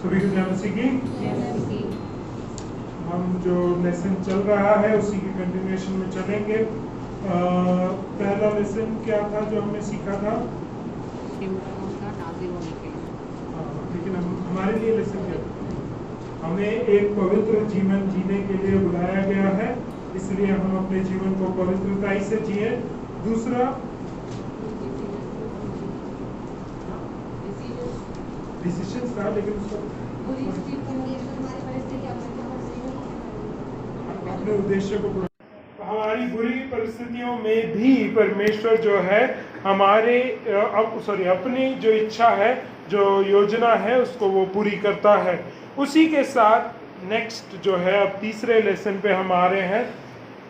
सभी को जय मसीह की। हम जो लेसन चल रहा है उसी के कंटिन्यूएशन में चलेंगे। पहला लेसन क्या था जो हमने सीखा था? लेकिन हमारे लिए लेसन क्या था? हमें एक पवित्र जीवन जीने के लिए बुलाया गया है, इसलिए हम अपने जीवन को पवित्रता से जिए। दूसरा डिसीजन था, लेकिन उसको अपने उद्देश्य को हमारी बुरी परिस्थितियों में भी परमेश्वर जो है हमारे अपनी जो इच्छा है, जो योजना है, उसको वो पूरी करता है। उसी के साथ नेक्स्ट जो है, अब तीसरे लेसन पे हम आ रहे हैं।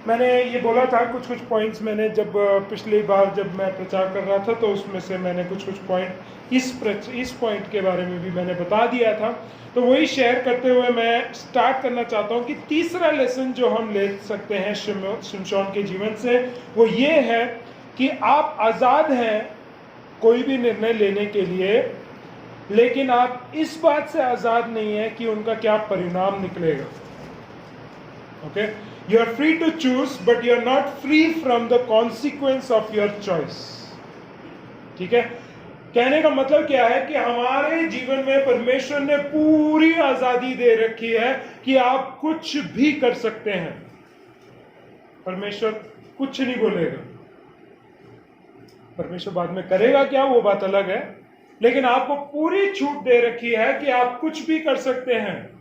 मैंने ये बोला था कुछ पॉइंट्स, मैंने जब पिछली बार जब मैं प्रचार कर रहा था तो उसमें से मैंने कुछ पॉइंट इस पॉइंट के बारे में भी मैंने बता दिया था, तो वही शेयर करते हुए मैं स्टार्ट करना चाहता हूँ कि तीसरा लेसन जो हम ले सकते हैं शिमशोन के जीवन से, वो ये है कि आप आज़ाद हैं कोई भी निर्णय लेने के लिए, लेकिन आप इस बात से आज़ाद नहीं है कि उनका क्या परिणाम निकलेगा। Okay, you are free to choose but you are not free from the consequence of your choice। ठीक है, कहने का मतलब क्या है कि हमारे जीवन में परमेश्वर ने पूरी आजादी दे रखी है कि आप कुछ भी कर सकते हैं। परमेश्वर कुछ नहीं बोलेगा, परमेश्वर बाद में करेगा क्या वो बात अलग है, लेकिन आपको पूरी छूट दे रखी है कि आप कुछ भी कर सकते हैं।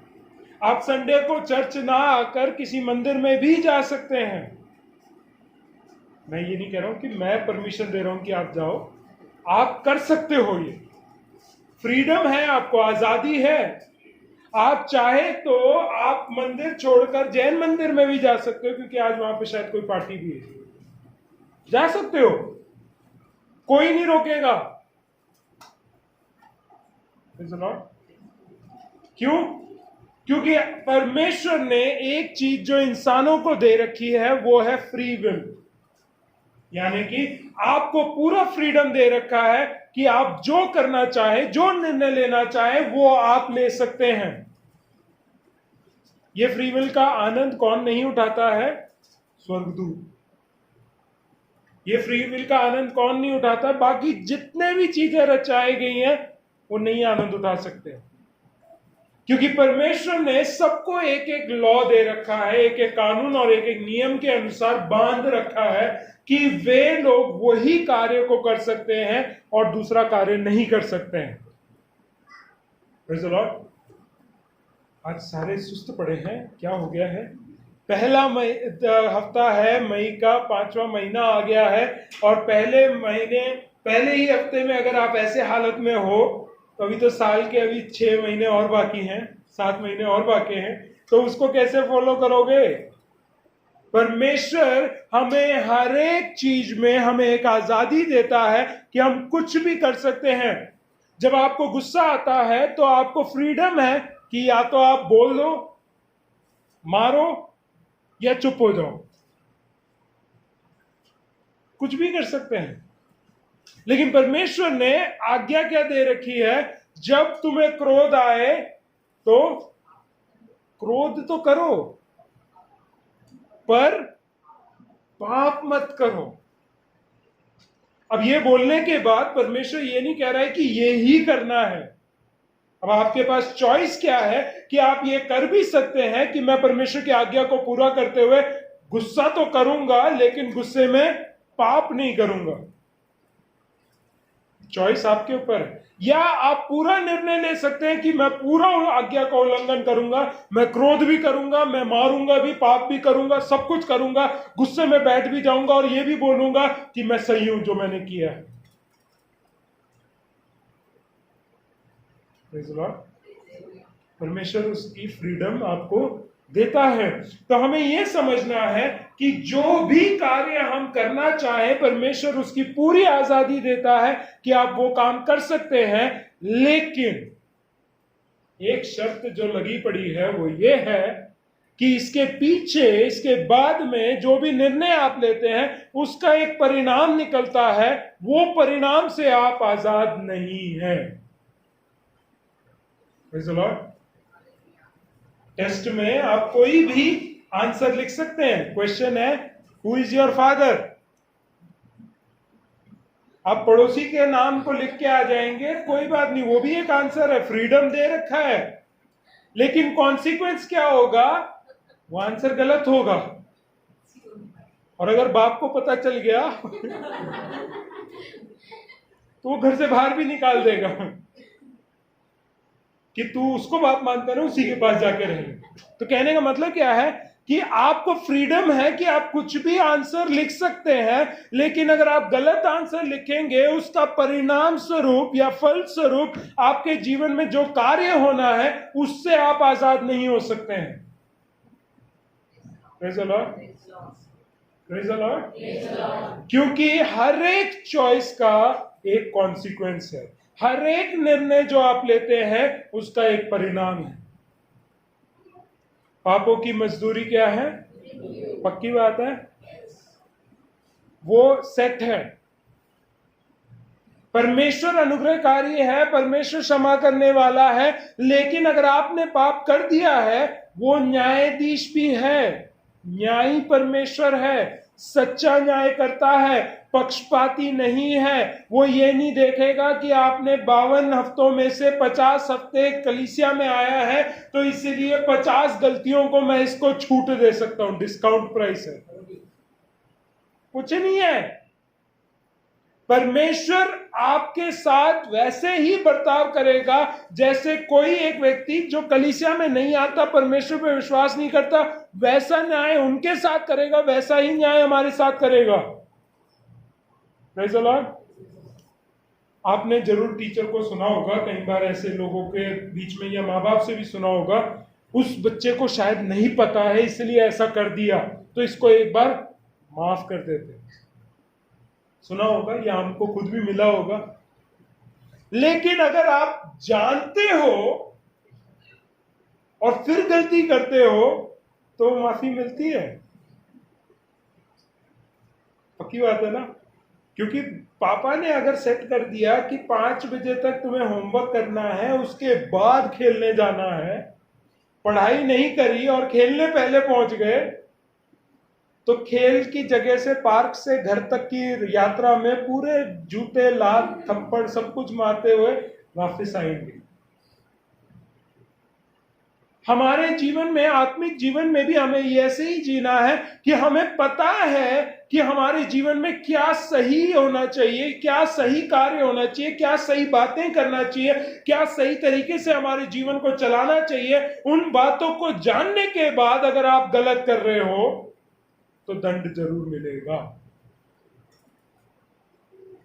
आप संडे को चर्च ना आकर किसी मंदिर में भी जा सकते हैं। मैं ये नहीं कह रहा हूं कि मैं परमिशन दे रहा हूं कि आप जाओ, आप कर सकते हो, ये फ्रीडम है, आपको आजादी है। आप चाहे तो आप मंदिर छोड़कर जैन मंदिर में भी जा सकते हो, क्योंकि आज वहां पे शायद कोई पार्टी भी है, जा सकते हो, कोई नहीं रोकेगा। क्यों? क्योंकि परमेश्वर ने एक चीज जो इंसानों को दे रखी है वो है फ्री विल, यानी कि आपको पूरा फ्रीडम दे रखा है कि आप जो करना चाहे, जो निर्णय लेना चाहे, वो आप ले सकते हैं। ये फ्री विल का आनंद कौन नहीं उठाता है? स्वर्गदूत। ये फ्री विल का आनंद कौन नहीं उठाता? बाकी जितने भी चीजें रचाई गई हैं वो नहीं आनंद उठा सकते, क्योंकि परमेश्वर ने सबको एक एक लॉ दे रखा है, एक एक कानून और एक एक नियम के अनुसार बांध रखा है कि वे लोग वही कार्य को कर सकते हैं और दूसरा कार्य नहीं कर सकते हैं। Praise the Lord। आज सारे सुस्त पड़े हैं, क्या हो गया है? पहला हफ्ता है मई का, 5वां महीना आ गया है, और पहले ही हफ्ते में अगर आप ऐसे हालत में हो, तो अभी तो साल के अभी 6 महीने और बाकी हैं, 7 महीने और बाकी हैं, तो उसको कैसे फॉलो करोगे? परमेश्वर हमें हर एक चीज में हमें एक आजादी देता है कि हम कुछ भी कर सकते हैं। जब आपको गुस्सा आता है तो आपको फ्रीडम है कि या तो आप बोल दो, मारो, या चुप हो जाओ, कुछ भी कर सकते हैं। लेकिन परमेश्वर ने आज्ञा क्या दे रखी है? जब तुम्हें क्रोध आए तो क्रोध तो करो, पर पाप मत करो। अब ये बोलने के बाद परमेश्वर ये नहीं कह रहा है कि ये ही करना है। अब आपके पास चॉइस क्या है कि आप ये कर भी सकते हैं कि मैं परमेश्वर की आज्ञा को पूरा करते हुए गुस्सा तो करूंगा, लेकिन गुस्से में पाप नहीं करूंगा। चॉइस आपके ऊपर है। या आप पूरा निर्णय ले सकते हैं कि मैं पूरा आज्ञा का उल्लंघन करूंगा, मैं क्रोध भी करूंगा, मैं मारूंगा भी, पाप भी करूंगा, सब कुछ करूंगा, गुस्से में बैठ भी जाऊंगा और ये भी बोलूंगा कि मैं सही हूं जो मैंने किया है। परमेश्वर उसकी फ्रीडम आपको देता है। तो हमें यह समझना है कि जो भी कार्य हम करना चाहें, परमेश्वर उसकी पूरी आजादी देता है कि आप वो काम कर सकते हैं। लेकिन एक शर्त जो लगी पड़ी है वो ये है कि इसके पीछे, इसके बाद में जो भी निर्णय आप लेते हैं उसका एक परिणाम निकलता है, वो परिणाम से आप आजाद नहीं हैं। Praise the Lord. टेस्ट में आप कोई भी आंसर लिख सकते हैं। क्वेश्चन है, हु इज योर फादर? आप पड़ोसी के नाम को लिख के आ जाएंगे, कोई बात नहीं, वो भी एक आंसर है, फ्रीडम दे रखा है। लेकिन कॉन्सिक्वेंस क्या होगा? वो आंसर गलत होगा। और अगर बाप को पता चल गया तो वो घर से बाहर भी निकाल देगा कि तू उसको बाप मानता ना, उसी के पास जाके रहेंगे। तो कहने का मतलब क्या है कि आपको फ्रीडम है कि आप कुछ भी आंसर लिख सकते हैं, लेकिन अगर आप गलत आंसर लिखेंगे, उसका परिणाम स्वरूप या फल स्वरूप आपके जीवन में जो कार्य होना है, उससे आप आजाद नहीं हो सकते हैं। Praise the Lord, praise the Lord. क्योंकि हर एक चॉइस का एक कॉन्सिक्वेंस है, हर एक निर्णय जो आप लेते हैं उसका एक परिणाम है। पापों की मजदूरी क्या है? पक्की बात है, वो सेट है। परमेश्वर अनुग्रहकारी है, परमेश्वर क्षमा करने वाला है, लेकिन अगर आपने पाप कर दिया है, वो न्यायाधीश भी है, न्यायी परमेश्वर है, सच्चा न्याय करता है, पक्षपाती नहीं है। वो ये नहीं देखेगा कि आपने 52 हफ्तों में से 50 हफ्ते कलीसिया में आया है, तो इसीलिए 50 गलतियों को मैं इसको छूट दे सकता हूं, डिस्काउंट प्राइस है। कुछ नहीं है। परमेश्वर आपके साथ वैसे ही बर्ताव करेगा जैसे कोई एक व्यक्ति जो कलीसिया में नहीं आता, परमेश्वर पे विश्वास नहीं करता, वैसा न्याय उनके साथ करेगा, वैसा ही न्याय हमारे साथ करेगा। Praise the Lord. आपने जरूर टीचर को सुना होगा, कई बार ऐसे लोगों के बीच में, या माँ बाप से भी सुना होगा, उस बच्चे को शायद नहीं पता है इसलिए ऐसा कर दिया, तो इसको एक बार माफ कर देते। सुना होगा या हमको खुद भी मिला होगा। लेकिन अगर आप जानते हो और फिर गलती करते हो तो माफी मिलती है। पक्की बात है ना? क्योंकि पापा ने अगर सेट कर दिया कि 5 बजे तक तुम्हें होमवर्क करना है, उसके बाद खेलने जाना है, पढ़ाई नहीं करी और खेलने पहले पहुंच गए, तो खेल की जगह से, पार्क से घर तक की यात्रा में पूरे जूते, लात, थप्पड़ सब कुछ मारते हुए वापस आएंगे। हमारे जीवन में, आत्मिक जीवन में भी हमें ऐसे ही जीना है कि हमें पता है कि हमारे जीवन में क्या सही होना चाहिए, क्या सही कार्य होना चाहिए, क्या सही बातें करना चाहिए, क्या सही तरीके से हमारे जीवन को चलाना चाहिए। उन बातों को जानने के बाद अगर आप गलत कर रहे हो तो दंड जरूर मिलेगा।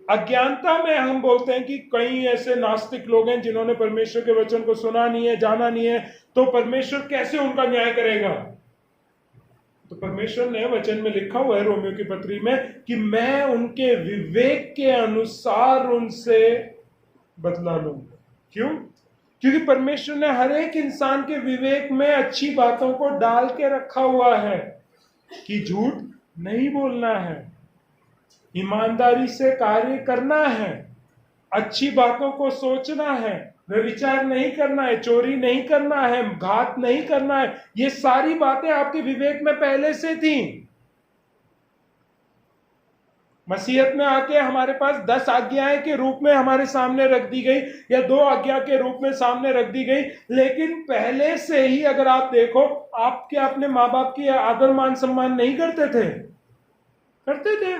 अज्ञानता में हम बोलते हैं कि कई ऐसे नास्तिक लोग हैं जिन्होंने परमेश्वर के वचन को सुना नहीं है, जाना नहीं है, तो परमेश्वर कैसे उनका न्याय करेगा? तो परमेश्वर ने वचन में लिखा हुआ है रोमियो की पत्री में कि मैं उनके विवेक के अनुसार उनसे बदला लूंगा। क्यों? क्योंकि परमेश्वर ने हर एक इंसान के विवेक में अच्छी बातों को डाल के रखा हुआ है कि झूठ नहीं बोलना है, ईमानदारी से कार्य करना है, अच्छी बातों को सोचना है, व्यभिचार नहीं करना है, चोरी नहीं करना है, घात नहीं करना है। ये सारी बातें आपके विवेक में पहले से थी। मसीहत में आके हमारे पास 10 आज्ञाएं के रूप में हमारे सामने रख दी गई, या 2 आज्ञा के रूप में सामने रख दी गई। लेकिन पहले से ही अगर आप देखो, आप क्या अपने माँ बाप की आदर मान सम्मान नहीं करते थे? करते थे।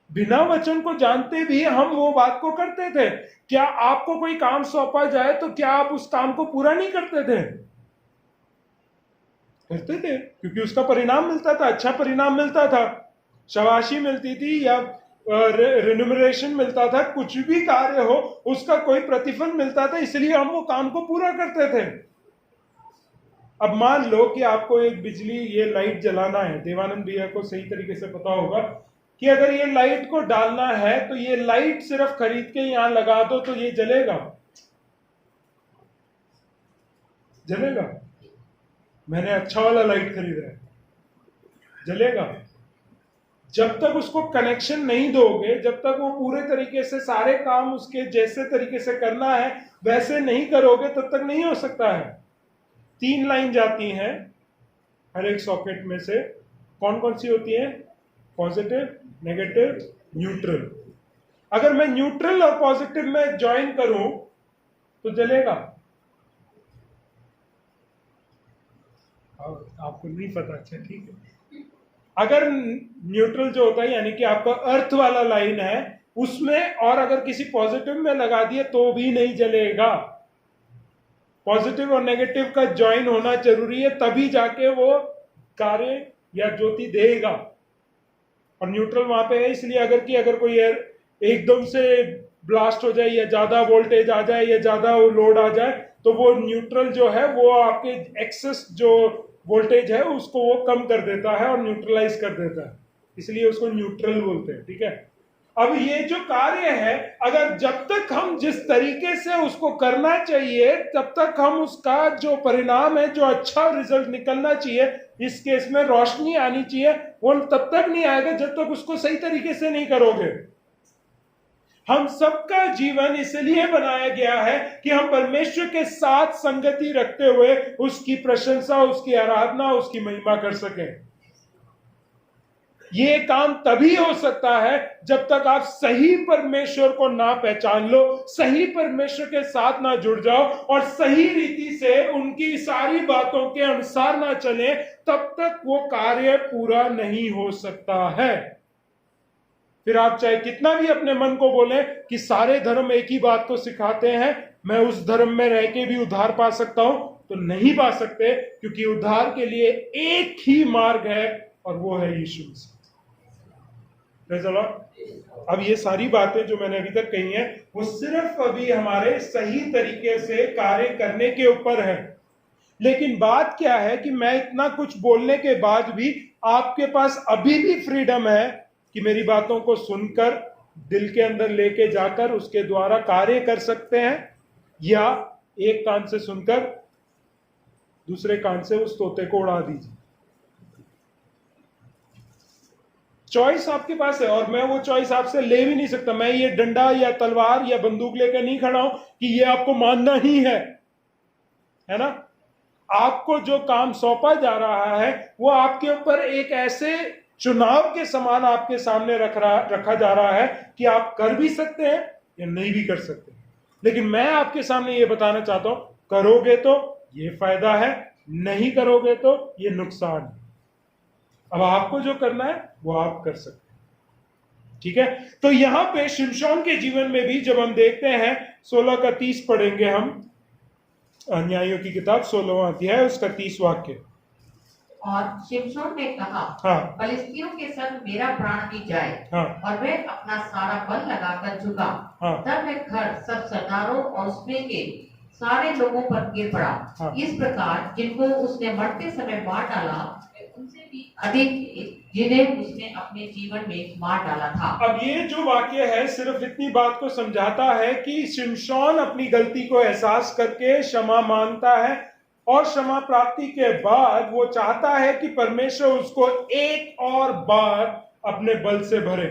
बिना वचन को जानते भी हम वो बात को करते थे। क्या आपको कोई काम सौंपा जाए तो क्या आप उस काम को पूरा नहीं करते थे? करते थे, क्योंकि उसका परिणाम मिलता था, अच्छा परिणाम मिलता था, शाबाशी मिलती थी या रिन्यूमरेशन मिलता था, कुछ भी कार्य हो उसका कोई प्रतिफल मिलता था, इसलिए हम वो काम को पूरा करते थे। अब मान लो कि आपको एक बिजली, ये लाइट जलाना है, देवानंद भैया को सही तरीके से पता होगा कि अगर ये लाइट को डालना है तो ये लाइट सिर्फ खरीद के यहां लगा दो तो ये जलेगा? जलेगा? मैंने अच्छा वाला लाइट खरीदा है, जलेगा? जब तक उसको कनेक्शन नहीं दोगे, जब तक वो पूरे तरीके से सारे काम उसके जैसे तरीके से करना है वैसे नहीं करोगे, तब तक नहीं हो सकता है। 3 लाइन जाती हैं हर एक सॉकेट में से, कौन कौन सी होती है? Positive, negative, neutral. अगर मैं न्यूट्रल और पॉजिटिव में ज्वाइन करूं तो जलेगा? आपको नहीं पता? अच्छा ठीक है। अगर न्यूट्रल जो होता है यानी कि आपका अर्थ वाला लाइन है उसमें, और अगर किसी पॉजिटिव में लगा दिए तो भी नहीं जलेगा। पॉजिटिव और नेगेटिव का ज्वाइन होना जरूरी है, तभी जाके वो कार्य या ज्योति देगा। और न्यूट्रल वहां पे है इसलिए अगर कोई एकदम से ब्लास्ट हो जाए या ज्यादा वोल्टेज आ जाए या ज्यादा लोड आ जाए तो वो न्यूट्रल जो है वो आपके एक्सेस जो वोल्टेज है उसको वो कम कर देता है और न्यूट्रलाइज कर देता है, इसलिए उसको न्यूट्रल बोलते हैं। ठीक है। अब ये जो कार्य है, अगर जब तक हम जिस तरीके से उसको करना चाहिए तब तक हम उसका जो परिणाम है, जो अच्छा रिजल्ट निकलना चाहिए, इस केस में रोशनी आनी चाहिए, वो तब तक नहीं आएगा जब तक उसको सही तरीके से नहीं करोगे। हम सबका जीवन इसलिए बनाया गया है कि हम परमेश्वर के साथ संगति रखते हुए उसकी प्रशंसा, उसकी आराधना, उसकी महिमा कर सकें। ये काम तभी हो सकता है जब तक आप सही परमेश्वर को ना पहचान लो, सही परमेश्वर के साथ ना जुड़ जाओ और सही रीति से उनकी सारी बातों के अनुसार ना चले, तब तक वो कार्य पूरा नहीं हो सकता है। फिर आप चाहे कितना भी अपने मन को बोले कि सारे धर्म एक ही बात को सिखाते हैं, मैं उस धर्म में रह के भी उद्धार पा सकता हूं, तो नहीं पा सकते, क्योंकि उद्धार के लिए एक ही मार्ग है और वो है यीशु मसीह। अब ये सारी बातें जो मैंने अभी तक कही हैं वो सिर्फ अभी हमारे सही तरीके से कार्य करने के ऊपर है। लेकिन बात क्या है कि मैं इतना कुछ बोलने के बाद भी आपके पास अभी भी फ्रीडम है कि मेरी बातों को सुनकर दिल के अंदर लेके जाकर उसके द्वारा कार्य कर सकते हैं, या एक कान से सुनकर दूसरे कान से उस तोते को उड़ा दीजिए। चॉइस आपके पास है और मैं वो चॉइस आपसे ले भी नहीं सकता। मैं ये डंडा या तलवार या बंदूक लेकर नहीं खड़ा हूं कि ये आपको मानना ही है ना। आपको जो काम सौंपा जा रहा है वो आपके ऊपर एक ऐसे चुनाव के समान आपके सामने रखा जा रहा है कि आप कर भी सकते हैं या नहीं भी कर सकते। लेकिन मैं आपके सामने ये बताना चाहता हूं, करोगे तो ये फायदा है, नहीं करोगे तो ये नुकसान है। अब आपको जो करना है वो आप कर सकते हैं। ठीक है। तो यहां पे शिमशोन के जीवन में भी जब हम देखते हैं 16 का 30 पढ़ेंगे हम, न्यायों की किताब 16वां अध्याय उसका 30 वाक्य। और शिमशोन ने कहा, हाँ, फलिस्तियों के संग मेरा प्राण भी जाए। हाँ, और वह अपना सारा बल लगाकर झुका। हाँ, तब वह खड़ सब सरदारों और उसमें के सारे लोगों पर गिर पड़ा। हाँ, इस प्रकार जिनको उसने मरते समय मार डाला, उनसे भी अधिक जिन्हें उसने अपने जीवन में मार डाला था। अब ये जो वाक्य है सिर्फ इतनी बात को समझाता है कि शिमशोन अपनी गलती को एहसास करके क्षमा मांगता है और क्षमा प्राप्ति के बाद वो चाहता है कि परमेश्वर उसको एक और बार अपने बल से भरे।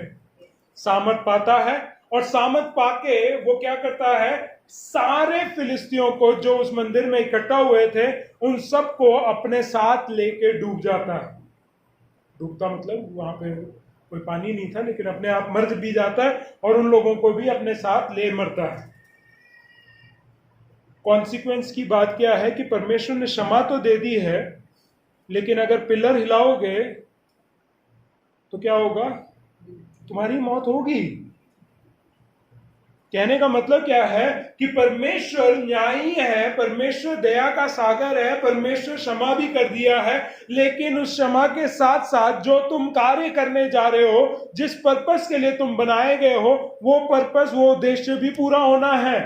सामर्थ पाता है और सामर्थ पाके वो क्या करता है, सारे फिलिस्तियों को जो उस मंदिर में इकट्ठा हुए थे उन सबको अपने साथ लेके डूब जाता है। डूबता मतलब वहां पे कोई पानी नहीं था, लेकिन अपने आप मर भी जाता है और उन लोगों को भी अपने साथ ले मरता है। कॉन्सिक्वेंस की बात क्या है कि परमेश्वर ने क्षमा तो दे दी है, लेकिन अगर पिलर हिलाओगे तो क्या होगा, तुम्हारी मौत होगी। कहने का मतलब क्या है कि परमेश्वर न्यायी है, परमेश्वर दया का सागर है, परमेश्वर क्षमा भी कर दिया है, लेकिन उस क्षमा के साथ साथ जो तुम कार्य करने जा रहे हो, जिस पर्पस के लिए तुम बनाए गए हो, वो पर्पस, वो उद्देश्य भी पूरा होना है।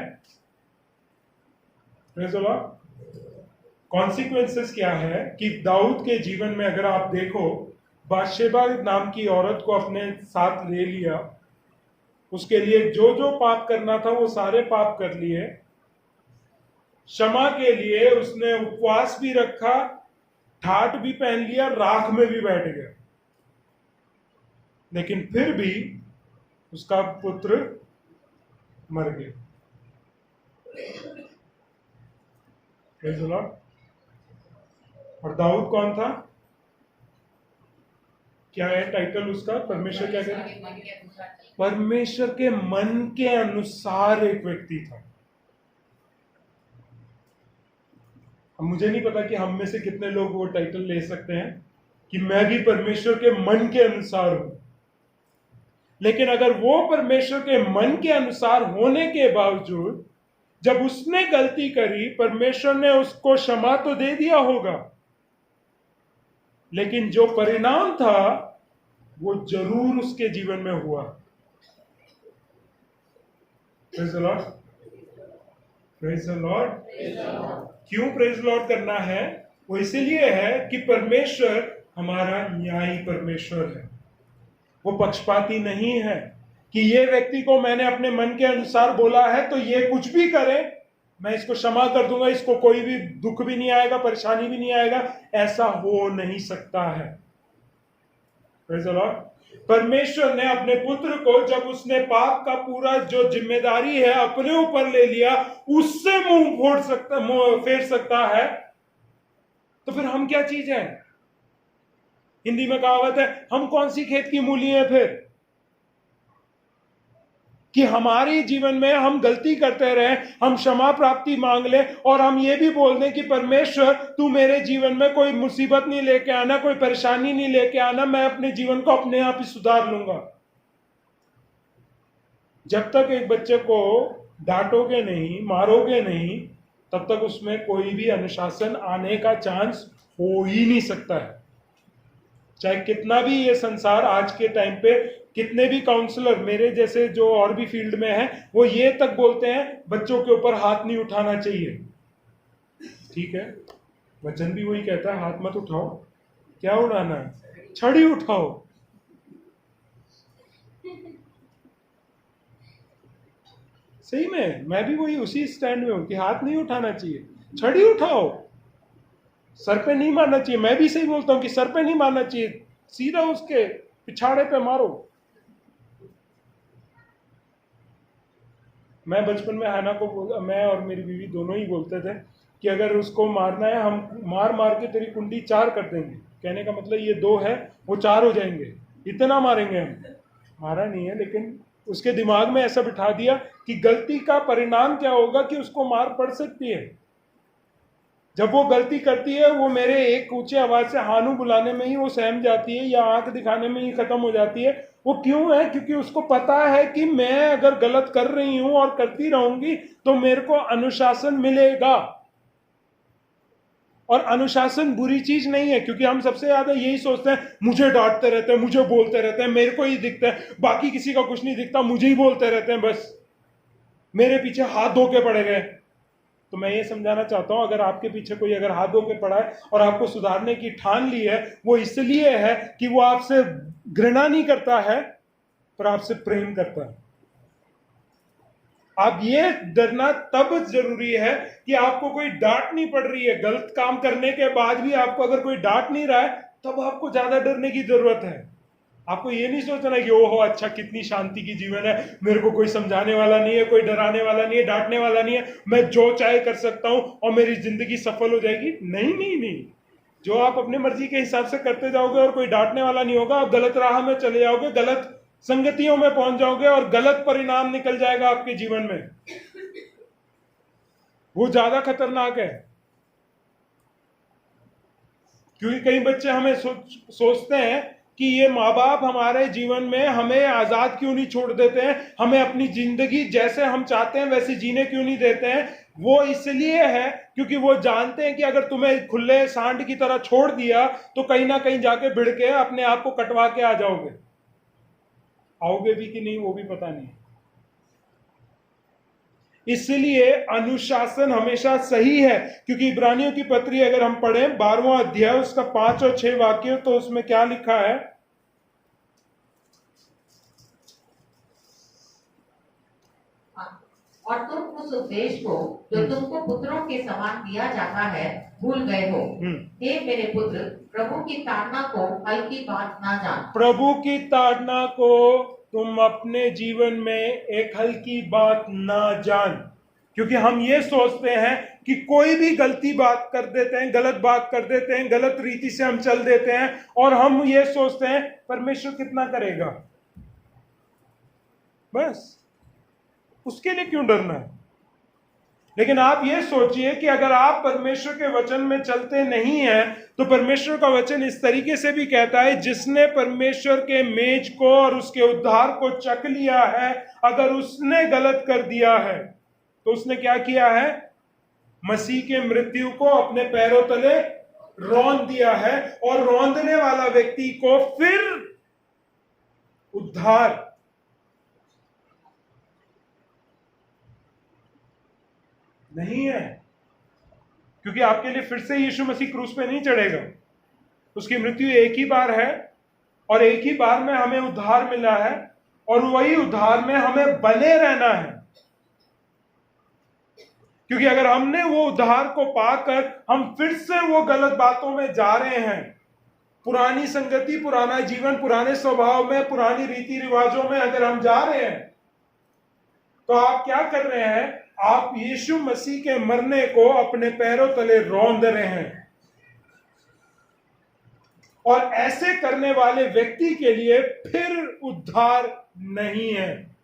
कॉन्सिक्वेंसेस क्या है कि दाऊद के जीवन में अगर आप देखो, बादशेबा नाम की औरत को अपने साथ ले लिया, उसके लिए जो जो पाप करना था वो सारे पाप कर लिए। क्षमा के लिए उसने उपवास भी रखा, ठाट भी पहन लिया, राख में भी बैठ गया। लेकिन फिर भी उसका पुत्र मर गया। Praise the Lord। और दाऊद कौन था? क्या है टाइटल उसका? परमेश्वर क्या कहता? परमेश्वर के मन के अनुसार एक व्यक्ति था। अब मुझे नहीं पता कि हम में से कितने लोग वो टाइटल ले सकते हैं कि मैं भी परमेश्वर के मन के अनुसार हूं। लेकिन अगर वो परमेश्वर के मन के अनुसार होने के बावजूद जब उसने गलती करी, परमेश्वर ने उसको क्षमा तो दे दिया होगा, लेकिन जो परिणाम था वो जरूर उसके जीवन में हुआ। Praise the Lord, praise the Lord. क्यों प्रेज़ द लॉर्ड करना है? वो इसलिए है कि परमेश्वर हमारा न्यायी परमेश्वर है। वो पक्षपाती नहीं है कि ये व्यक्ति को मैंने अपने मन के अनुसार बोला है तो ये कुछ भी करे मैं इसको क्षमा कर दूंगा, इसको कोई भी दुख भी नहीं आएगा, परेशानी भी नहीं आएगा। ऐसा हो नहीं सकता है। Praise the Lord. परमेश्वर ने अपने पुत्र को जब उसने पाप का पूरा जो जिम्मेदारी है अपने ऊपर ले लिया, उससे मुंह फेर सकता है, तो फिर हम क्या चीज है? हिंदी में कहावत है, हम कौन सी खेत की मूली है फिर, कि हमारे जीवन में हम गलती करते रहे, हम क्षमा प्राप्ति मांग ले और हम ये भी बोल दें कि परमेश्वर तू मेरे जीवन में कोई मुसीबत नहीं लेके आना, कोई परेशानी नहीं लेके आना, मैं अपने जीवन को अपने आप ही सुधार लूंगा। जब तक एक बच्चे को डांटोगे नहीं, मारोगे नहीं, तब तक उसमें कोई भी अनुशासन आने का चांस हो ही नहीं सकता है। चाहे कितना भी ये संसार आज के टाइम पे, कितने भी काउंसलर मेरे जैसे जो और भी फील्ड में हैं, वो ये तक बोलते हैं बच्चों के ऊपर हाथ नहीं उठाना चाहिए। ठीक है, वचन भी वही कहता है, हाथ मत उठाओ। क्या उड़ाना है? छड़ी उठाओ। सही में मैं भी वही उसी स्टैंड में हूं कि हाथ नहीं उठाना चाहिए, छड़ी उठाओ। सर पे नहीं मारना चाहिए। मैं भी सही बोलता हूं कि सर पे नहीं मारना चाहिए, सीधा उसके पिछाड़े पे मारो। मैं बचपन में हाना को मैं और मेरी बीवी दोनों ही बोलते थे कि अगर उसको मारना है हम मार मार के तेरी कुंडी 4 कर देंगे। कहने का मतलब ये 2 है, वो 4 हो जाएंगे, इतना मारेंगे हम। मारा नहीं है, लेकिन उसके दिमाग में ऐसा बिठा दिया कि गलती का परिणाम क्या होगा कि उसको मार पड़ सकती है। जब वो गलती करती है, वो मेरे एक ऊंचे आवाज से हानू बुलाने में ही वो सहम जाती है या आंख दिखाने में ही खत्म हो जाती है। वो क्यों है? क्योंकि उसको पता है कि मैं अगर गलत कर रही हूं और करती रहूंगी तो मेरे को अनुशासन मिलेगा। और अनुशासन बुरी चीज नहीं है, क्योंकि हम सबसे ज्यादा यही सोचते हैं, मुझे डांटते रहते हैं, मुझे बोलते रहते हैं, मेरे को ही दिखता है, बाकी किसी का कुछ नहीं दिखता, मुझे ही बोलते रहते हैं, बस मेरे पीछे हाथ धो के पड़े गए। तो मैं ये समझाना चाहता हूं, अगर आपके पीछे कोई अगर हाथ धो के पड़ा है और आपको सुधारने की ठान ली है, वो इसलिए है कि वो आपसे घृणा नहीं करता है पर आपसे प्रेम करता है। आप ये डरना तब जरूरी है कि आपको कोई डांट नहीं पड़ रही है। गलत काम करने के बाद भी आपको अगर कोई डांट नहीं रहा है, तब आपको ज्यादा डरने की जरूरत है। आपको ये नहीं सोचना कि ओहो अच्छा कितनी शांति की जीवन है, मेरे को कोई समझाने वाला नहीं है, कोई डराने वाला नहीं है, डांटने वाला नहीं है, मैं जो चाहे कर सकता हूं और मेरी जिंदगी सफल हो जाएगी। नहीं नहीं नहीं, जो आप अपनी मर्जी के हिसाब से करते जाओगे और कोई डांटने वाला नहीं होगा, आप गलत राह में चले जाओगे, गलत संगतियों में पहुंच जाओगे और गलत परिणाम निकल जाएगा आपके जीवन में। वो ज्यादा खतरनाक है। क्योंकि कई बच्चे हमें सोचते हैं कि ये माँ बाप हमारे जीवन में हमें आजाद क्यों नहीं छोड़ देते हैं, हमें अपनी जिंदगी जैसे हम चाहते हैं वैसे जीने क्यों नहीं देते हैं। वो इसलिए है क्योंकि वो जानते हैं कि अगर तुम्हें खुले सांड की तरह छोड़ दिया तो कहीं ना कहीं जाके भिड़ के अपने आप को कटवा के आ जाओगे। आओगे भी कि नहीं वो भी पता नहीं। इसलिए अनुशासन हमेशा सही है, क्योंकि इब्रानियों की पत्री अगर हम पढ़ें 12वां अध्याय उसका 5 और 6 वाक्य, तो उसमें क्या लिखा है? और तुम उस उपदेश को जो तुमको पुत्रों के समान दिया जाता है भूल गए हो। हे मेरे पुत्र, प्रभु की ताड़ना को हल्की बात ना जान। प्रभु की ताड़ना को तुम अपने जीवन में एक हल्की बात ना जान, क्योंकि हम ये सोचते हैं कि कोई भी गलती बात कर देते हैं, गलत बात कर देते हैं, गलत रीति से हम चल देते हैं, और हम ये सोचते हैं परमेश्वर कितना करेगा, बस उसके लिए क्यों डरना है। लेकिन आप ये सोचिए कि अगर आप परमेश्वर के वचन में चलते नहीं हैं, तो परमेश्वर का वचन इस तरीके से भी कहता है, जिसने परमेश्वर के मेज को और उसके उद्धार को चख लिया है, अगर उसने गलत कर दिया है तो उसने क्या किया है, मसीह के मृत्यु को अपने पैरों तले रौंद दिया है, और रौंदने वाला व्यक्ति को फिर उद्धार नहीं है, क्योंकि आपके लिए फिर से यीशु मसीह क्रूस पे नहीं चढ़ेगा। उसकी मृत्यु एक ही बार है, और एक ही बार में हमें उद्धार मिला है, और वही उद्धार में हमें बने रहना है। क्योंकि अगर हमने वो उद्धार को पाकर हम फिर से वो गलत बातों में जा रहे हैं, पुरानी संगति, पुराना जीवन, पुराने स्वभाव में, पुरानी रीति रिवाजों में अगर हम जा रहे हैं, तो आप क्या कर रहे हैं, आप यीशु मसीह के मरने को अपने पैरों तले रौंद रहे हैं। और ऐसे करने वाले व्यक्ति के लिए फिर उद्धार नहीं है।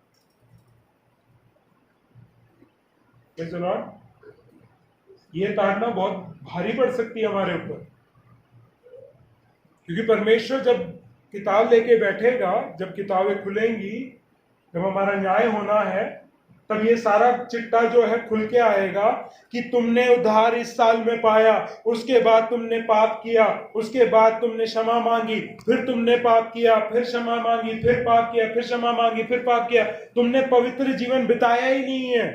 ये ताड़ना बहुत भारी पड़ सकती है हमारे ऊपर, क्योंकि परमेश्वर जब किताब लेके बैठेगा, जब किताबें खुलेंगी, जब हमारा न्याय होना है, तब ये सारा चिट्ठा जो है खुल के आएगा कि तुमने उद्धार इस साल में पाया, उसके बाद तुमने पाप किया, उसके बाद तुमने क्षमा मांगी, फिर तुमने पाप किया, फिर क्षमा मांगी, फिर पाप किया, फिर क्षमा मांगी, फिर पाप किया, तुमने पवित्र जीवन बिताया ही नहीं है।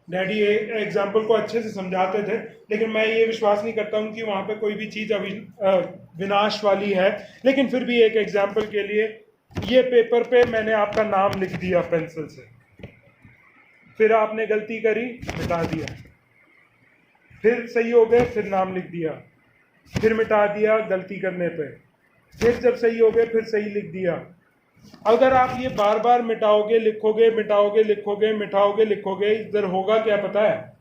डैडी एग्जाम्पल को अच्छे से समझाते थे, लेकिन मैं ये विश्वास नहीं करता हूं कि वहां पे कोई भी चीज विनाश वाली है। लेकिन फिर भी एक एग्जाम्पल के लिए, ये पेपर पे मैंने आपका नाम लिख दिया पेंसिल से, फिर आपने गलती करी, मिटा दिया, फिर सही हो गए, फिर नाम लिख दिया, फिर मिटा दिया गलती करने पे, फिर जब सही हो गए फिर सही लिख दिया। अगर आप ये बार बार मिटाओगे, लिखोगे, मिटाओगे, लिखोगे, मिटाओगे, लिखोगे, इधर होगा क्या पता है,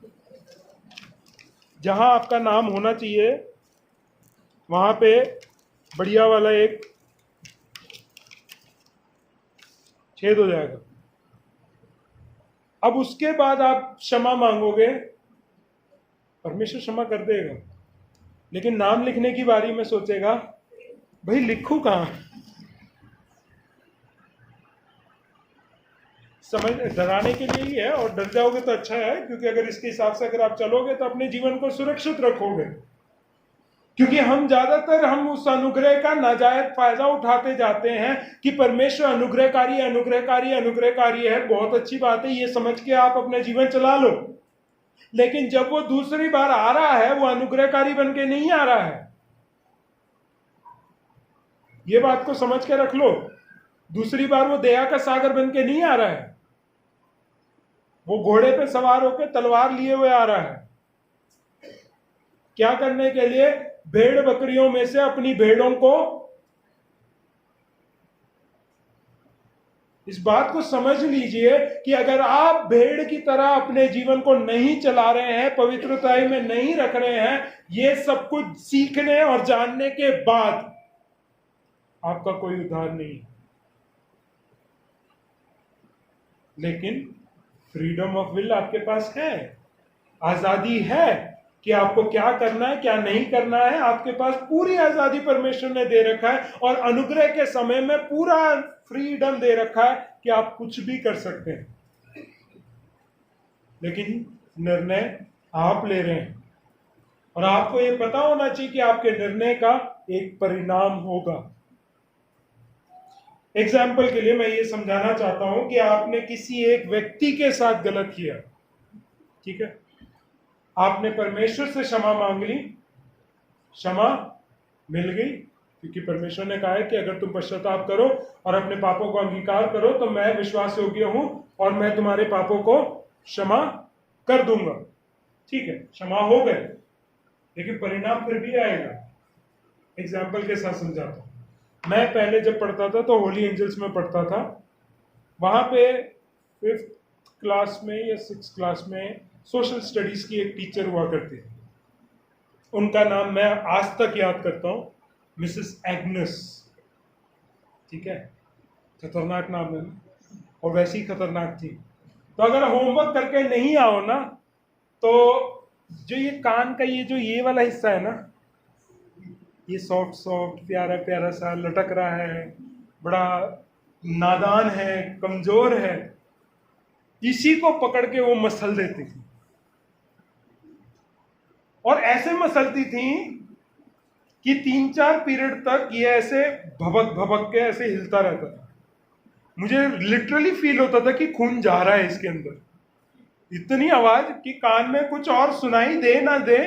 जहां आपका नाम होना चाहिए वहां पे बढ़िया वाला एक छेद हो जाएगा। अब उसके बाद आप क्षमा मांगोगे, परमेश्वर क्षमा कर देगा, लेकिन नाम लिखने की बारी में सोचेगा भाई लिखूं कहां। समझ, डराने के लिए ही है, और डर जाओगे तो अच्छा है, क्योंकि अगर इसके हिसाब से अगर आप चलोगे तो अपने जीवन को सुरक्षित रखोगे। क्योंकि हम ज्यादातर उस अनुग्रह का नाजायज फायदा उठाते जाते हैं कि परमेश्वर अनुग्रहकारी अनुग्रहकारी अनुग्रहकारी है, बहुत अच्छी बात है, ये समझ के आप अपना जीवन चला लो। लेकिन जब वो दूसरी बार आ रहा है, वो अनुग्रहकारी बन के नहीं आ रहा है। ये बात को समझ के रख लो, दूसरी बार वो दया का सागर बन के नहीं आ रहा है, वो घोड़े पे सवार होकर तलवार लिए हुए आ रहा है। क्या करने के लिए? भेड़ बकरियों में से अपनी भेड़ों को, इस बात को समझ लीजिए कि अगर आप भेड़ की तरह अपने जीवन को नहीं चला रहे हैं, पवित्रता में नहीं रख रहे हैं, ये सब कुछ सीखने और जानने के बाद आपका कोई उद्धार नहीं। लेकिन फ्रीडम ऑफ विल आपके पास है, आजादी है कि आपको क्या करना है, क्या नहीं करना है। आपके पास पूरी आजादी परमेश्वर ने दे रखा है, और अनुग्रह के समय में पूरा फ्रीडम दे रखा है कि आप कुछ भी कर सकते हैं। लेकिन निर्णय आप ले रहे हैं, और आपको यह पता होना चाहिए कि आपके निर्णय का एक परिणाम होगा। एग्जाम्पल के लिए मैं ये समझाना चाहता हूं कि आपने किसी एक व्यक्ति के साथ गलत किया, ठीक है, आपने परमेश्वर से क्षमा मांग ली, क्षमा मिल गई, क्योंकि परमेश्वर ने कहा है कि अगर तुम पश्चाताप करो और अपने पापों को अंगीकार करो तो मैं विश्वास योग्य हूं और मैं तुम्हारे पापों को क्षमा कर दूंगा। ठीक है, क्षमा हो गए, लेकिन परिणाम फिर भी आएगा। एग्जाम्पल के साथ समझाता हूँ। मैं पहले जब पढ़ता था तो होली एंजल्स में पढ़ता था। वहाँ पे 5th क्लास में या 6th क्लास में सोशल स्टडीज की एक टीचर हुआ करती थी। उनका नाम मैं आज तक याद करता हूँ, मिसेस एग्नेस। ठीक है, खतरनाक नाम है ना? और वैसी खतरनाक थी। तो अगर होमवर्क करके नहीं आओ ना, तो जो ये कान का ये वाला हिस्सा है ना, ये सॉफ्ट सॉफ्ट प्यारा प्यारा सा लटक रहा है, बड़ा नादान है, कमजोर है, इसी को पकड़ के वो मसल देती थी। और ऐसे मसलती थी कि 3-4 पीरियड तक ये ऐसे भबक भबक के ऐसे हिलता रहता था। मुझे लिटरली फील होता था कि खून जा रहा है इसके अंदर। इतनी आवाज कि कान में कुछ और सुनाई दे ना दे,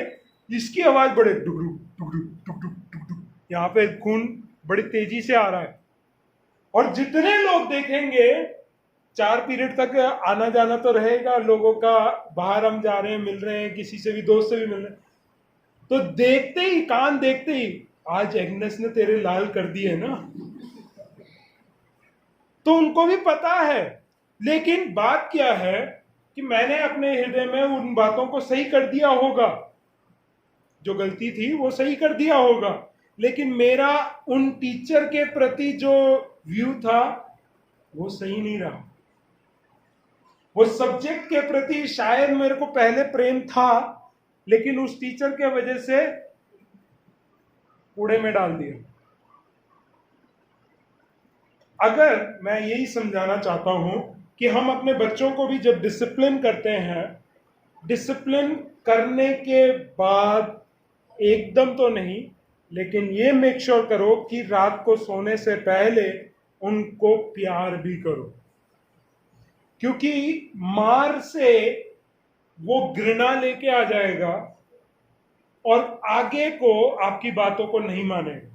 इसकी आवाज बड़े डुगडुग डुगडुग डुगडुग डुगडुग, यहाँ पे खून बड़ी तेजी से आ रहा है। और जितने लोग देखेंगे, 4 पीरियड तक आना जाना तो रहेगा लोगों का, बाहर हम जा रहे हैं, मिल रहे हैं, किसी से भी, दोस्त से भी मिल रहे हैं, तो देखते ही, कान देखते ही, आज एग्नेस ने तेरे लाल कर दिए ना, तो उनको भी पता है। लेकिन बात क्या है कि मैंने अपने हृदय में उन बातों को सही कर दिया होगा, जो गलती थी वो सही कर दिया होगा, लेकिन मेरा उन टीचर के प्रति जो व्यू था वो सही नहीं रहा। वो सब्जेक्ट के प्रति शायद मेरे को पहले प्रेम था, लेकिन उस टीचर के वजह से कूड़े में डाल दिया। अगर मैं यही समझाना चाहता हूं कि हम अपने बच्चों को भी जब डिसिप्लिन करते हैं, डिसिप्लिन करने के बाद एकदम तो नहीं, लेकिन ये मेक श्योर करो कि रात को सोने से पहले उनको प्यार भी करो, क्योंकि मार से वो घृणा लेके आ जाएगा और आगे को आपकी बातों को नहीं मानेगा।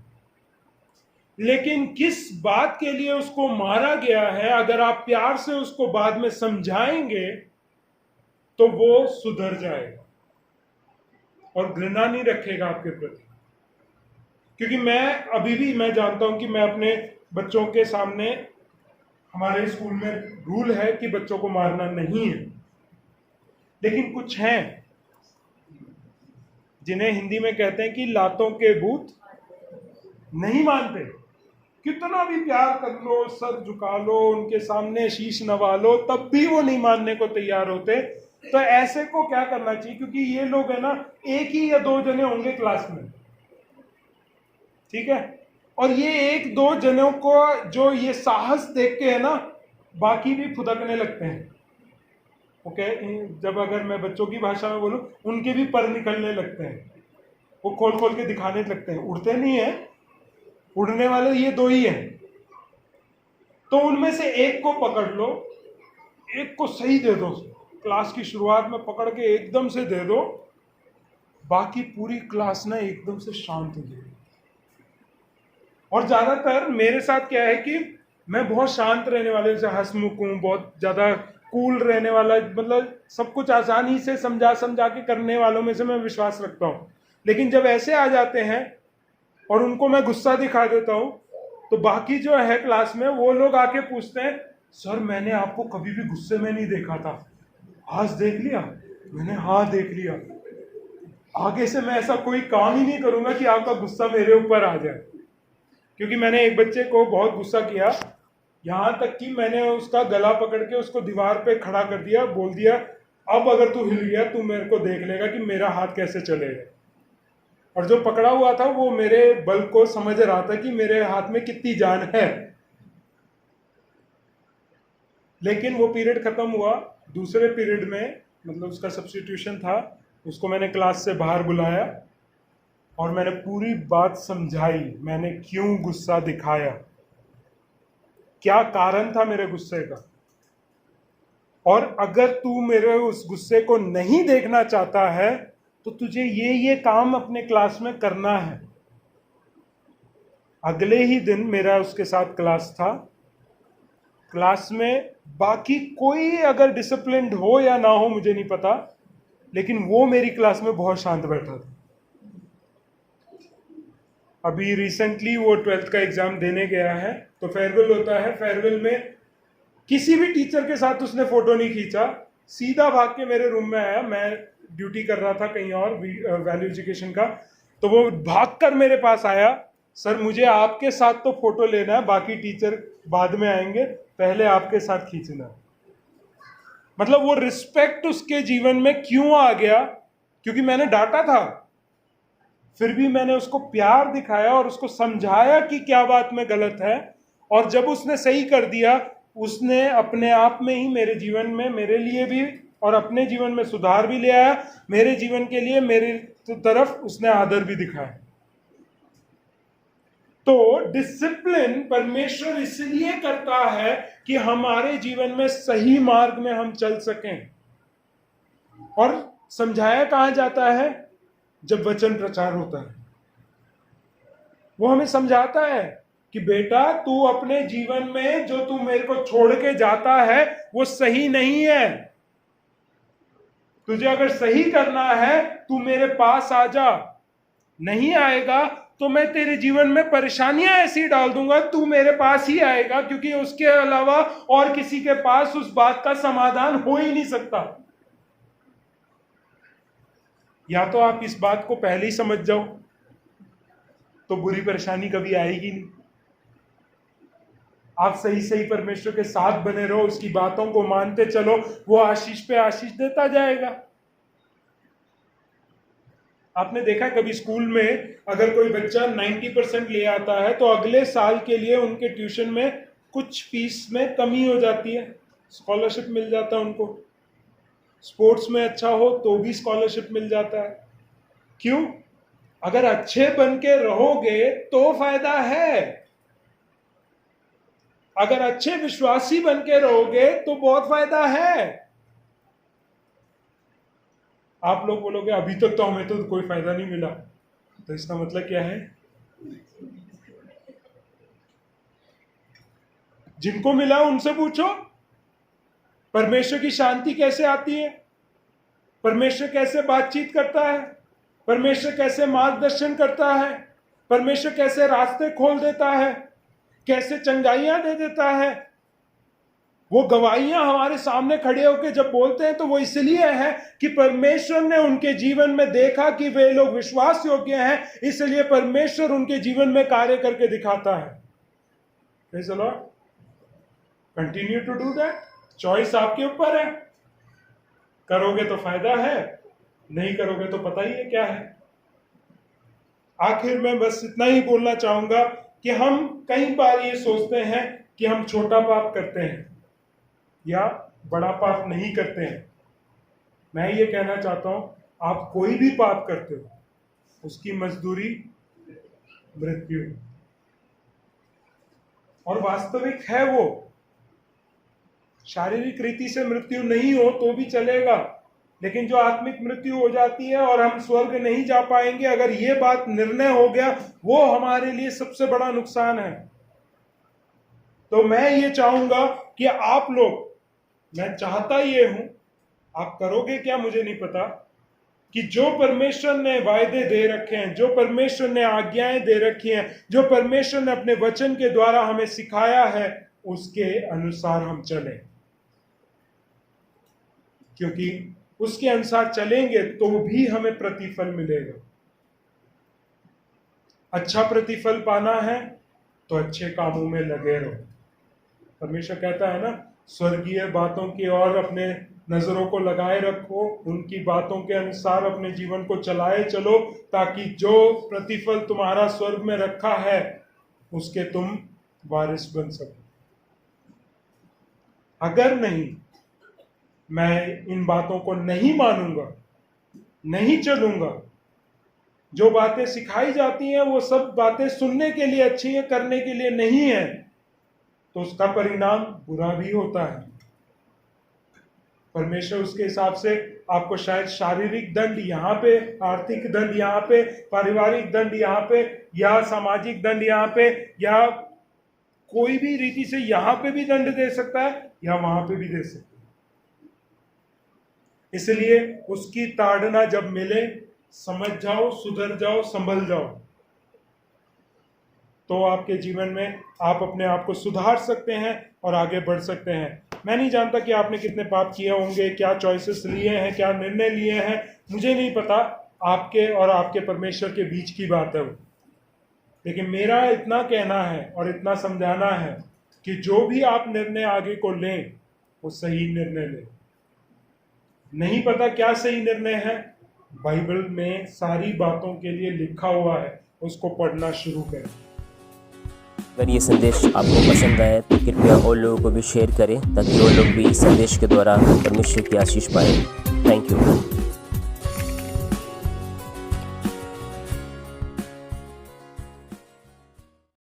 लेकिन किस बात के लिए उसको मारा गया है, अगर आप प्यार से उसको बाद में समझाएंगे तो वो सुधर जाएगा और घृणा नहीं रखेगा आपके प्रति। क्योंकि मैं जानता हूं कि मैं अपने बच्चों के सामने, हमारे स्कूल में रूल है कि बच्चों को मारना नहीं है, लेकिन कुछ हैं जिन्हें हिंदी में कहते हैं कि लातों के भूत नहीं मानते। कितना भी प्यार कर लो, सर झुका लो, उनके सामने शीश नवा लो, तब भी वो नहीं मानने को तैयार होते। तो ऐसे को क्या करना चाहिए, क्योंकि ये लोग है ना, 1 ही या 2 जने होंगे क्लास में, ठीक है, और ये 1-2 जनों को जो ये साहस देख के है ना, बाकी भी फुदकने लगते हैं। ओके, जब अगर मैं बच्चों की भाषा में बोलूं, उनके भी पर निकलने लगते हैं, वो खोल खोल के दिखाने लगते हैं। उड़ते नहीं है, उड़ने वाले ये 2 ही हैं। तो उनमें से एक को पकड़ लो, एक को सही दे दो, क्लास की शुरुआत में पकड़ के एकदम से दे दो, बाकी पूरी क्लास ना एकदम से शांत हो जाएगी। और ज्यादातर मेरे साथ क्या है कि मैं बहुत शांत रहने वाले से हंसमुख हूँ, बहुत ज्यादा कूल रहने वाला, मतलब सब कुछ आसानी से समझा के करने वालों में से मैं विश्वास रखता हूँ। लेकिन जब ऐसे आ जाते हैं और उनको मैं गुस्सा दिखा देता हूँ, तो बाकी जो है क्लास में वो लोग आके पूछते हैं, सर मैंने आपको कभी भी गुस्से में नहीं देखा था, आज देख लिया? मैंने हाँ देख लिया। आगे से मैं ऐसा कोई काम ही नहीं करूंगा कि आपका गुस्सा मेरे ऊपर आ जाए। क्योंकि मैंने एक बच्चे को बहुत गुस्सा किया, यहां तक कि मैंने उसका गला पकड़ के उसको दीवार पे खड़ा कर दिया, बोल दिया अब अगर तू हिल गया तू मेरे को देख लेगा कि मेरा हाथ कैसे चलेगा। और जो पकड़ा हुआ था वो मेरे बल को समझ रहा था कि मेरे हाथ में कितनी जान है। लेकिन वो पीरियड खत्म हुआ, दूसरे पीरियड में, मतलब उसका सब्स्टिट्यूशन था, उसको मैंने क्लास से बाहर बुलाया और मैंने पूरी बात समझाई, मैंने क्यों गुस्सा दिखाया, क्या कारण था मेरे गुस्से का, और अगर तू मेरे उस गुस्से को नहीं देखना चाहता है तो तुझे ये काम अपने क्लास में करना है। अगले ही दिन मेरा उसके साथ क्लास था। क्लास में बाकी कोई अगर डिसिप्लिन्ड हो या ना हो मुझे नहीं पता, लेकिन वो मेरी क्लास में बहुत शांत बैठा था। अभी रिसेंटली वो 12th का एग्जाम देने गया है, तो फेयरवेल होता है। फेयरवेल में किसी भी टीचर के साथ उसने फोटो नहीं खींचा, सीधा भाग के मेरे रूम में आया। मैं ड्यूटी कर रहा था कहीं और, वैल्यू एजुकेशन का। तो वो भाग कर मेरे पास आया, सर मुझे आपके साथ तो फोटो लेना है, बाकी टीचर बाद में आएंगे, पहले आपके साथ खींचना है। मतलब वो रिस्पेक्ट उसके जीवन में क्यों आ गया? क्योंकि मैंने डांटा था, फिर भी मैंने उसको प्यार दिखाया और उसको समझाया कि क्या बात में गलत है। और जब उसने सही कर दिया, उसने अपने आप में ही मेरे जीवन में, मेरे लिए भी और अपने जीवन में सुधार भी ले आया। मेरे जीवन के लिए मेरी तरफ उसने आदर भी दिखाया। तो डिसिप्लिन परमेश्वर इसलिए करता है कि हमारे जीवन में सही मार्ग में हम चल सकें। और समझाया कहां जाता है? जब वचन प्रचार होता है, वो हमें समझाता है कि बेटा तू अपने जीवन में जो तू मेरे को छोड़ के जाता है वो सही नहीं है। तुझे अगर सही करना है तू मेरे पास आ जा। नहीं आएगा तो मैं तेरे जीवन में परेशानियां ऐसी डाल दूंगा, तू मेरे पास ही आएगा, क्योंकि उसके अलावा और किसी के पास उस बात का समाधान हो ही नहीं सकता। या तो आप इस बात को पहले ही समझ जाओ, तो बुरी परेशानी कभी आएगी नहीं। आप सही सही परमेश्वर के साथ बने रहो, उसकी बातों को मानते चलो, वो आशीष पे आशीष देता जाएगा। आपने देखा कभी स्कूल में अगर कोई बच्चा 90% ले आता है, तो अगले साल के लिए उनके ट्यूशन में कुछ फीस में कमी हो जाती है, स्कॉलरशिप मिल जाता है उनको। स्पोर्ट्स में अच्छा हो तो भी स्कॉलरशिप मिल जाता है। क्यों? अगर अच्छे बन के रहोगे तो फायदा है। अगर अच्छे विश्वासी बन के रहोगे तो बहुत फायदा है। आप लोग बोलोगे अभी तक तो हमें तो कोई फायदा नहीं मिला, तो इसका मतलब क्या है? जिनको मिला उनसे पूछो परमेश्वर की शांति कैसे आती है, परमेश्वर कैसे बातचीत करता है, परमेश्वर कैसे मार्गदर्शन करता है, परमेश्वर कैसे रास्ते खोल देता है, कैसे चंगाइयां दे देता है। वो गवाहियां हमारे सामने खड़े होकर जब बोलते हैं तो वो इसलिए है कि परमेश्वर ने उनके जीवन में देखा कि वे लोग विश्वास योग्य हैं, इसलिए परमेश्वर उनके जीवन में कार्य करके दिखाता है। Praise the Lord. Continue to do that. Choice आपके ऊपर है। करोगे तो फायदा है, नहीं करोगे तो पता ही है क्या है। आखिर में बस इतना ही बोलना चाहूंगा कि हम कई बार ये सोचते हैं कि हम छोटा पाप करते हैं या बड़ा पाप नहीं करते हैं। मैं ये कहना चाहता हूं, आप कोई भी पाप करते हो उसकी मजदूरी मृत्यु, और वास्तविक है वो। शारीरिक रीति से मृत्यु नहीं हो तो भी चलेगा, लेकिन जो आत्मिक मृत्यु हो जाती है और हम स्वर्ग नहीं जा पाएंगे, अगर ये बात निर्णय हो गया, वो हमारे लिए सबसे बड़ा नुकसान है। तो मैं ये चाहूंगा कि आप लोग, मैं चाहता ये हूं, आप करोगे क्या मुझे नहीं पता, कि जो परमेश्वर ने वायदे दे रखे हैं, जो परमेश्वर ने आज्ञाएं दे रखी हैं, जो परमेश्वर ने अपने वचन के द्वारा हमें सिखाया है, उसके अनुसार हम चलें। क्योंकि उसके अनुसार चलेंगे तो भी हमें प्रतिफल मिलेगा। अच्छा प्रतिफल पाना है तो अच्छे कामों में लगे रहो। परमेश्वर कहता है ना, स्वर्गीय बातों की ओर अपने नजरों को लगाए रखो, उनकी बातों के अनुसार अपने जीवन को चलाए चलो, ताकि जो प्रतिफल तुम्हारा स्वर्ग में रखा है उसके तुम वारिस बन सको। अगर नहीं, मैं इन बातों को नहीं मानूंगा, नहीं चलूंगा, जो बातें सिखाई जाती हैं वो सब बातें सुनने के लिए अच्छी है, करने के लिए नहीं है, तो उसका परिणाम बुरा भी होता है। परमेश्वर उसके हिसाब से आपको शायद शारीरिक दंड यहाँ पे, आर्थिक दंड यहाँ पे, पारिवारिक दंड यहाँ पे, या सामाजिक दंड यहाँ पे, या कोई भी रीति से यहाँ पे भी दंड दे सकता है या वहां पे भी दे सकता है। इसलिए उसकी ताड़ना जब मिले, समझ जाओ, सुधर जाओ, संभल जाओ, तो आपके जीवन में आप अपने आप को सुधार सकते हैं और आगे बढ़ सकते हैं। मैं नहीं जानता कि आपने कितने पाप किए होंगे, क्या चॉइसेस लिए हैं, क्या निर्णय लिए हैं, मुझे नहीं पता, आपके और आपके परमेश्वर के बीच की बात है वो। लेकिन मेरा इतना कहना है और इतना समझाना है कि जो भी आप निर्णय आगे को लें वो सही निर्णय लें। नहीं पता क्या सही निर्णय है, बाइबल में सारी बातों के लिए लिखा हुआ है, उसको पढ़ना शुरू करें। अगर ये संदेश आपको पसंद आए तो कृपया और लोगों को भी शेयर करें ताकि वो लोग भी इस संदेश के द्वारा परमेश्वर की आशीष पाएं। Thank you.